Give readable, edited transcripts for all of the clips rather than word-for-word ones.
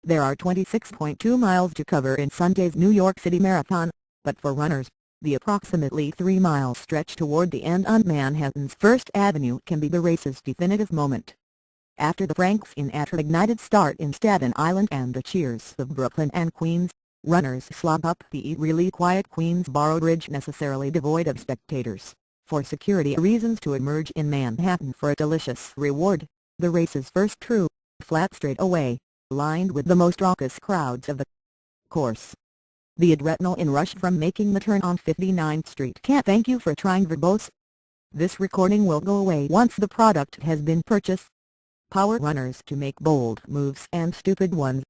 There are 26.2 miles to cover in Sunday's New York City Marathon, but for runners, the approximately 3-mile stretch toward the end on Manhattan's First Avenue can be the race's definitive moment. After the Frank Sinatra-ignited start in Staten Island and the cheers of Brooklyn and Queens, runners slogged up the eerily quiet Queensboro Bridge, necessarily devoid of spectators, for security reasons, to emerge in Manhattan for a delicious reward, the race's first true, flat straightaway, lined with the most raucous crowds of the course. The adrenaline rush from making the turn on 59th Street can't thank you for trying verbose. This recording will go away once the product has been purchased. Power runners to make bold moves and stupid ones.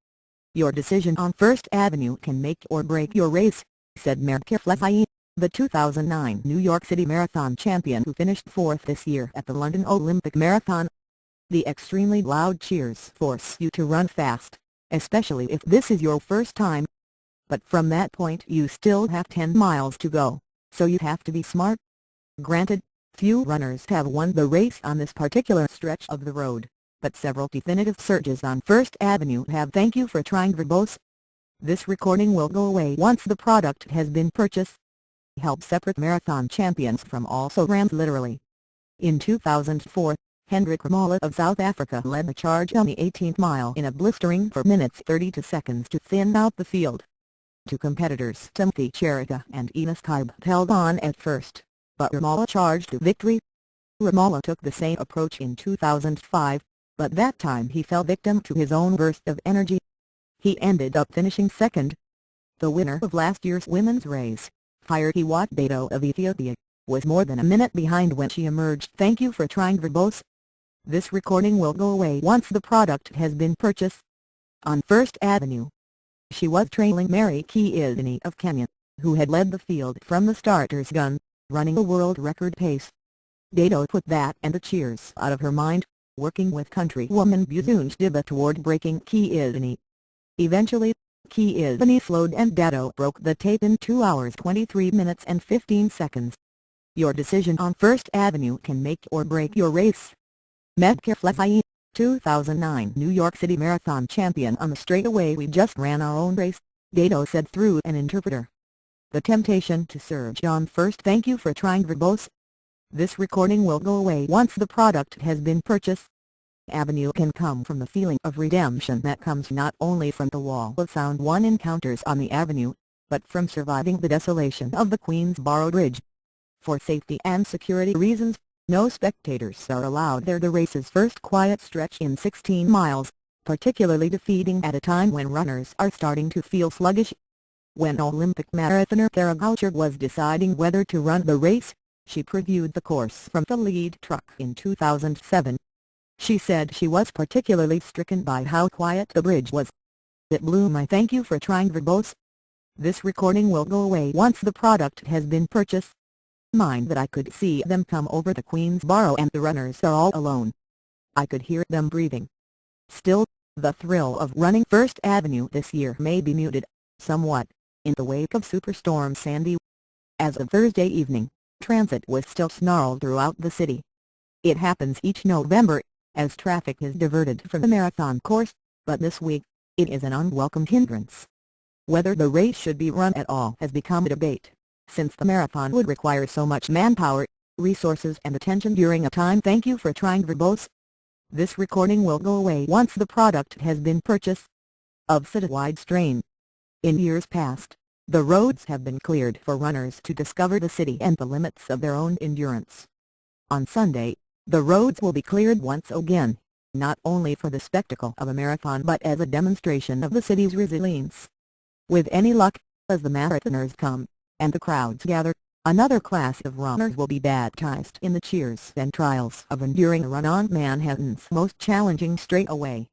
Your decision on First Avenue can make or break your race, said Medker Flefai, the 2009 New York City Marathon champion who finished fourth this year at the London Olympic Marathon. The extremely loud cheers force you to run fast, especially if this is your first time. But from that point you still have 10 miles to go, so you have to be smart. Granted, few runners have won the race on this particular stretch of the road, but several definitive surges on First Avenue have. Thank you for trying verbose. This recording will go away once the product has been purchased. Help separate marathon champions from also ran literally. In 2004, Hendrik Ramola of South Africa led the charge on the 18th mile in a blistering 4 minutes 32 seconds to thin out the field. Two competitors, Timothy Cherita and Enos Kibe, held on at first, but Ramola charged to victory. Ramola took the same approach in 2005, but that time he fell victim to his own burst of energy. He ended up finishing second. The winner of last year's women's race, Firehiwot Dato of Ethiopia, was more than a minute behind when she emerged. Thank you for trying verbose. This recording will go away once the product has been purchased. On First Avenue, she was trailing Mary Keitany of Kenya, who had led the field from the starter's gun, running a world record pace. Dato put that and the cheers out of her mind, working with countrywoman Buzunge Diba toward breaking Keitany. Eventually, Keitany slowed and Dato broke the tape in 2 hours 23 minutes and 15 seconds. Your decision on First Avenue can make or break your race. Medker Flefai, 2009 New York City Marathon champion on the straightaway. We just ran our own race, Dato said through an interpreter. The temptation to surge on first. Thank you for trying verbose. This recording will go away once the product has been purchased. Avenue can come from the feeling of redemption that comes not only from the wall of sound one encounters on the avenue, but from surviving the desolation of the Queensboro Bridge. For safety and security reasons, no spectators are allowed there. The race's first quiet stretch in 16 miles, particularly defeating at a time when runners are starting to feel sluggish. When Olympic marathoner Tara Goucher was deciding whether to run the race, she previewed the course from the lead truck in 2007. She said she was particularly stricken by how quiet the bridge was. It blew my. Thank you for trying verbose. This recording will go away once the product has been purchased. Mind that I could see them come over the Queensboro and the runners are all alone. I could hear them breathing. Still, the thrill of running First Avenue this year may be muted, somewhat, in the wake of Superstorm Sandy. As of Thursday evening, transit was still snarled throughout the city. It happens each November, as traffic is diverted from the marathon course, but this week, it is an unwelcome hindrance. Whether the race should be run at all has become a debate, since the marathon would require so much manpower, resources and attention during a time. Thank you for trying verbose. This recording will go away once the product has been purchased. Of citywide strain. In years past, the roads have been cleared for runners to discover the city and the limits of their own endurance. On Sunday, the roads will be cleared once again, not only for the spectacle of a marathon but as a demonstration of the city's resilience. With any luck, as the marathoners come, and the crowds gather, another class of runners will be baptized in the cheers and trials of enduring a run on Manhattan's most challenging straightaway.